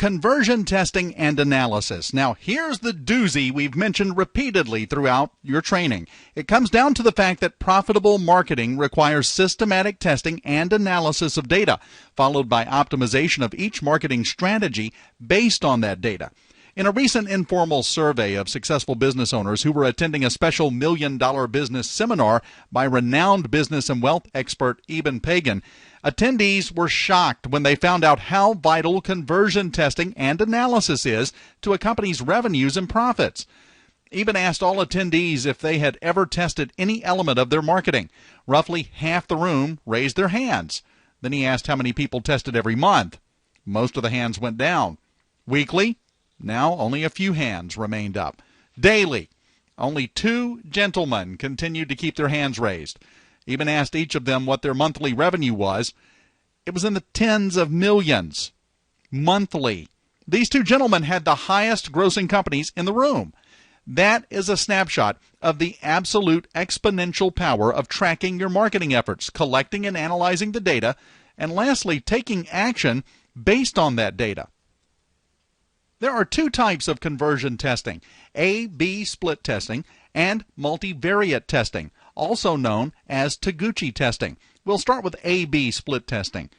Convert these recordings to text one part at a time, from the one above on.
conversion testing and analysis. Now, here's the doozy we've mentioned repeatedly throughout your training. It comes down to the fact that profitable marketing requires systematic testing and analysis of data, followed by optimization of each marketing strategy based on that data. In a recent informal survey of successful business owners who were attending a special $1 Million Business Seminar by renowned business and wealth expert Eben Pagan, attendees were shocked when they found out how vital conversion testing and analysis is to a company's revenues and profits. Eben asked all attendees if they had ever tested any element of their marketing. Roughly half the room raised their hands. Then he asked how many people tested every month. Most of the hands went down. Weekly? Now only a few hands remained up. Daily, only 2 gentlemen continued to keep their hands raised. Eben asked each of them what their monthly revenue was. It was in the tens of millions. Monthly. These 2 gentlemen had the highest grossing companies in the room. That is a snapshot of the absolute exponential power of tracking your marketing efforts, collecting and analyzing the data, and lastly, taking action based on that data. There are 2 types of conversion testing, A/B split testing and multivariate testing, also known as Taguchi testing. We'll start with A/B split testing.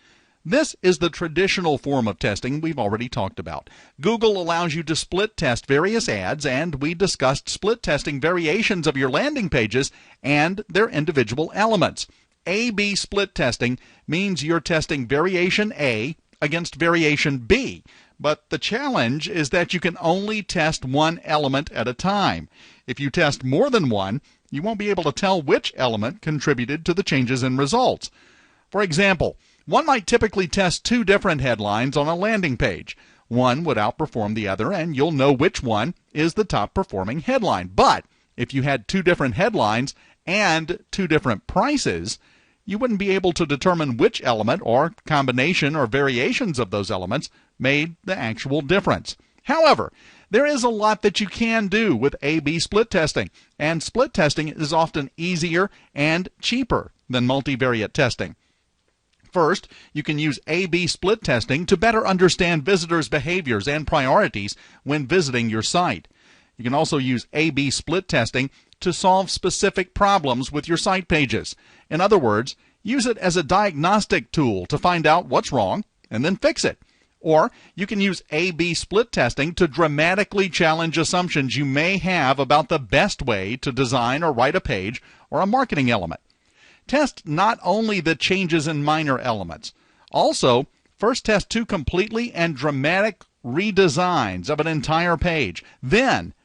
This is the traditional form of testing we've already talked about. Google allows you to split test various ads, and we discussed split testing variations of your landing pages and their individual elements. A/B split testing means you're testing variation A against variation B. But the challenge is that you can only test one element at a time. If you test more than one, you won't be able to tell which element contributed to the changes in results. For example, one might typically test 2 different headlines on a landing page. One would outperform the other, and you'll know which one is the top performing headline. But if you had 2 different headlines and 2 different prices, you wouldn't be able to determine which element or combination or variations of those elements made the actual difference. However, there is a lot that you can do with A/B split testing, and split testing is often easier and cheaper than multivariate testing. First, you can use A/B split testing to better understand visitors' behaviors and priorities when visiting your site. You can also use A/B split testing to solve specific problems with your site pages. In other words, use it as a diagnostic tool to find out what's wrong and then fix it. Or you can use A/B split testing to dramatically challenge assumptions you may have about the best way to design or write a page or a marketing element. Test not only the changes in minor elements. Also, first test 2 completely and dramatic redesigns of an entire page. Then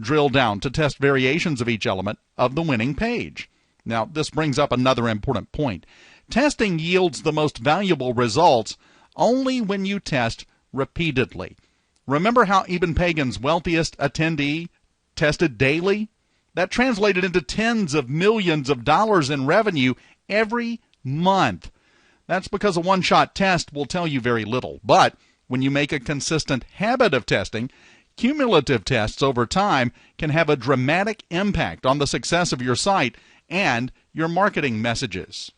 drill down to test variations of each element of the winning page. Now, this brings up another important point. Testing yields the most valuable results only when you test repeatedly. Remember how Eben Pagan's wealthiest attendee tested daily? That translated into tens of millions of dollars in revenue every month. That's because a one-shot test will tell you very little. But when you make a consistent habit of testing, cumulative tests over time can have a dramatic impact on the success of your site and your marketing messages.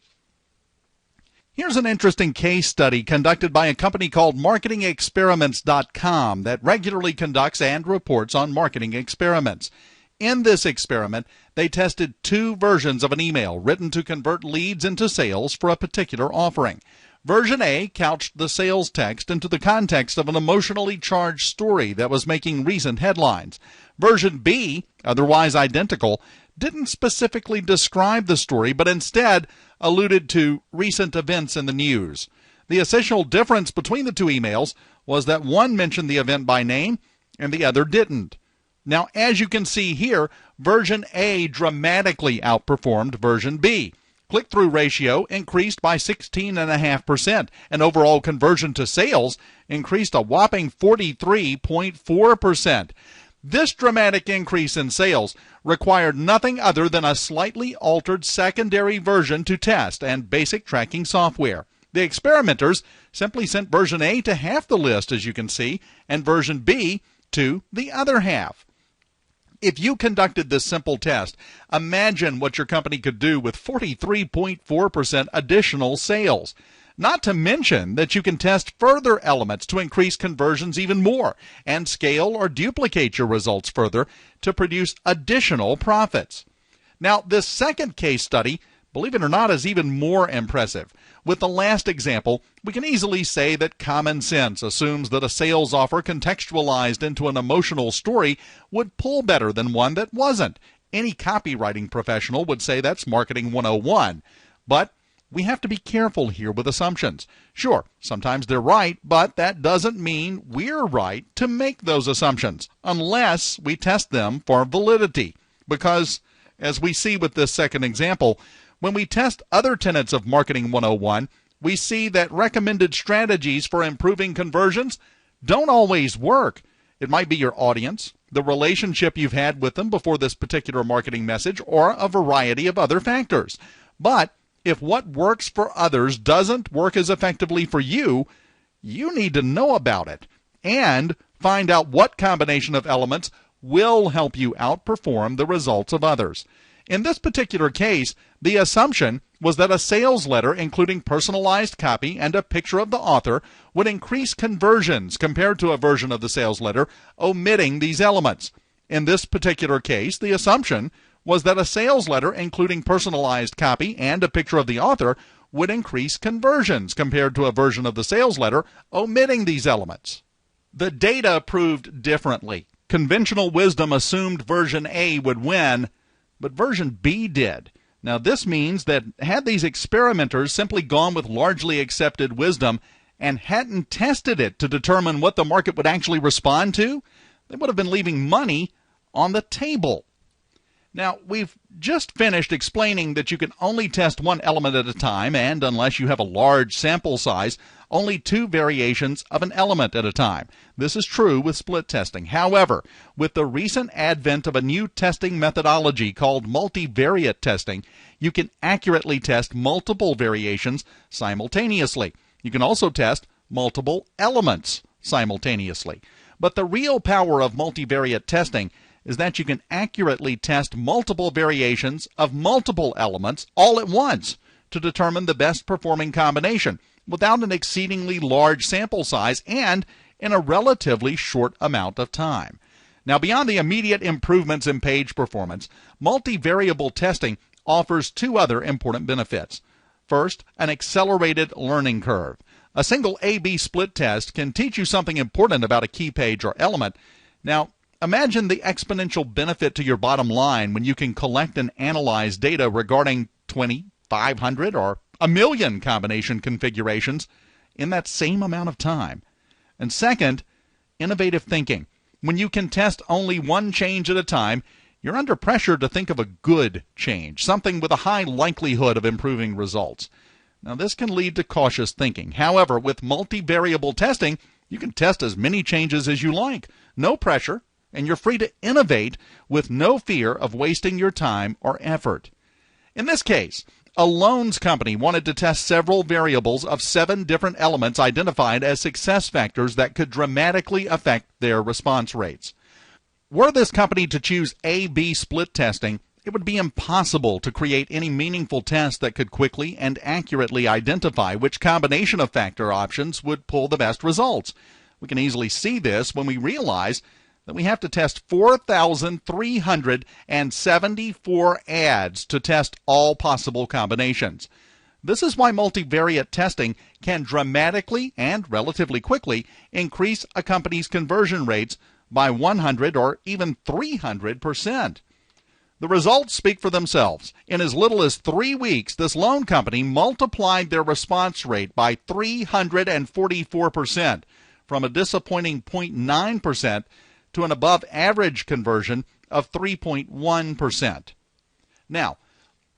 Here's an interesting case study conducted by a company called MarketingExperiments.com that regularly conducts and reports on marketing experiments. In this experiment, they tested 2 versions of an email written to convert leads into sales for a particular offering. Version A couched the sales text into the context of an emotionally charged story that was making recent headlines. Version B, otherwise identical, didn't specifically describe the story, but instead alluded to recent events in the news. The essential difference between the 2 emails was that one mentioned the event by name and the other didn't. Now, as you can see here, version A dramatically outperformed version B. Click-through ratio increased by 16.5%, and overall conversion to sales increased a whopping 43.4%. This dramatic increase in sales required nothing other than a slightly altered secondary version to test and basic tracking software. The experimenters simply sent version A to half the list, as you can see, and version B to the other half. If you conducted this simple test, imagine what your company could do with 43.4% additional sales. Not to mention that you can test further elements to increase conversions even more and scale or duplicate your results further to produce additional profits. Now, this second case study, believe it or not, is even more impressive. With the last example, we can easily say that common sense assumes that a sales offer contextualized into an emotional story would pull better than one that wasn't. Any copywriting professional would say that's marketing 101. But we have to be careful here with assumptions. Sure, sometimes they're right, but that doesn't mean we're right to make those assumptions unless we test them for validity. Because, as we see with this second example, when we test other tenets of Marketing 101, we see that recommended strategies for improving conversions don't always work. It might be your audience, the relationship you've had with them before this particular marketing message, or a variety of other factors. But if what works for others doesn't work as effectively for you, you need to know about it and find out what combination of elements will help you outperform the results of others. In this particular case, the assumption was that a sales letter including personalized copy and a picture of the author would increase conversions compared to a version of the sales letter omitting these elements. In this particular case, the assumption was that a sales letter including personalized copy and a picture of the author would increase conversions compared to a version of the sales letter omitting these elements. The data proved differently. Conventional wisdom assumed version A would win, but version B did. Now, this means that had these experimenters simply gone with largely accepted wisdom and hadn't tested it to determine what the market would actually respond to, they would have been leaving money on the table. Now, we've just finished explaining that you can only test one element at a time, and unless you have a large sample size, only two variations of an element at a time. This is true with split testing. However, with the recent advent of a new testing methodology called multivariate testing, you can accurately test multiple variations simultaneously. You can also test multiple elements simultaneously. But the real power of multivariate testing is that you can accurately test multiple variations of multiple elements all at once to determine the best performing combination without an exceedingly large sample size and in a relatively short amount of time. Now, beyond the immediate improvements in page performance, multivariable testing offers two other important benefits. First, an accelerated learning curve. A single A/B split test can teach you something important about a key page or element. Now, imagine the exponential benefit to your bottom line when you can collect and analyze data regarding 20, 500, or 1,000,000 combination configurations in that same amount of time. And second, innovative thinking. When you can test only one change at a time, you're under pressure to think of a good change, something with a high likelihood of improving results. Now, this can lead to cautious thinking. However, with multivariable testing, you can test as many changes as you like. No pressure, and you're free to innovate with no fear of wasting your time or effort. In this case, a loans company wanted to test several variables of 7 different elements identified as success factors that could dramatically affect their response rates. Were this company to choose A/B split testing, it would be impossible to create any meaningful test that could quickly and accurately identify which combination of factor options would pull the best results. We can easily see this when we realize that we have to test 4,374 ads to test all possible combinations. This is why multivariate testing can dramatically and relatively quickly increase a company's conversion rates by 100 or even 300%. The results speak for themselves. In as little as 3 weeks, this loan company multiplied their response rate by 344%, from a disappointing 0.9% to an above-average conversion of 3.1%. Now,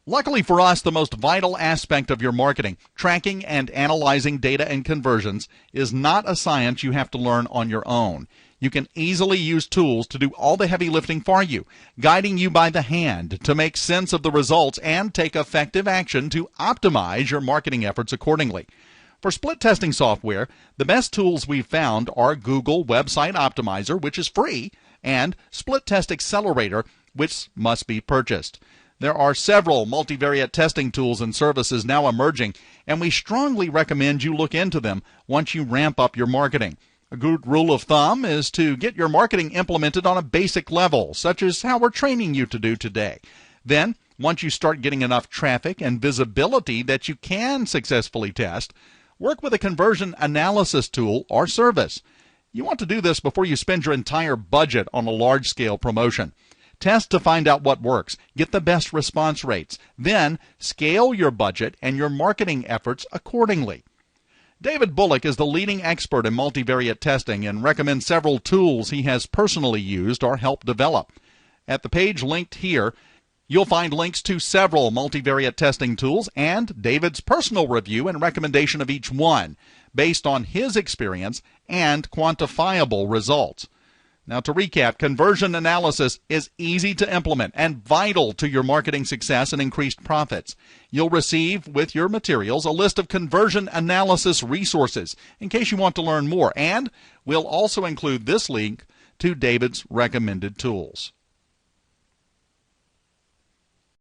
luckily for us, the most vital aspect of your marketing, tracking and analyzing data and conversions, is not a science you have to learn on your own. You can easily use tools to do all the heavy lifting for you, guiding you by the hand to make sense of the results and take effective action to optimize your marketing efforts accordingly. For split testing software, the best tools we've found are Google Website Optimizer, which is free, and Split Test Accelerator, which must be purchased. There are several multivariate testing tools and services now emerging, and we strongly recommend you look into them once you ramp up your marketing. A good rule of thumb is to get your marketing implemented on a basic level, such as how we're training you to do today. Then, once you start getting enough traffic and visibility that you can successfully test, work with a conversion analysis tool or service. You want to do this before you spend your entire budget on a large-scale promotion. Test to find out what works. Get the best response rates. Then, scale your budget and your marketing efforts accordingly. David Bullock is the leading expert in multivariate testing and recommends several tools he has personally used or helped develop. At the page linked here, you'll find links to several multivariate testing tools and David's personal review and recommendation of each one, based on his experience and quantifiable results. Now, to recap, conversion analysis is easy to implement and vital to your marketing success and increased profits. You'll receive, with your materials, a list of conversion analysis resources in case you want to learn more, and we'll also include this link to David's recommended tools.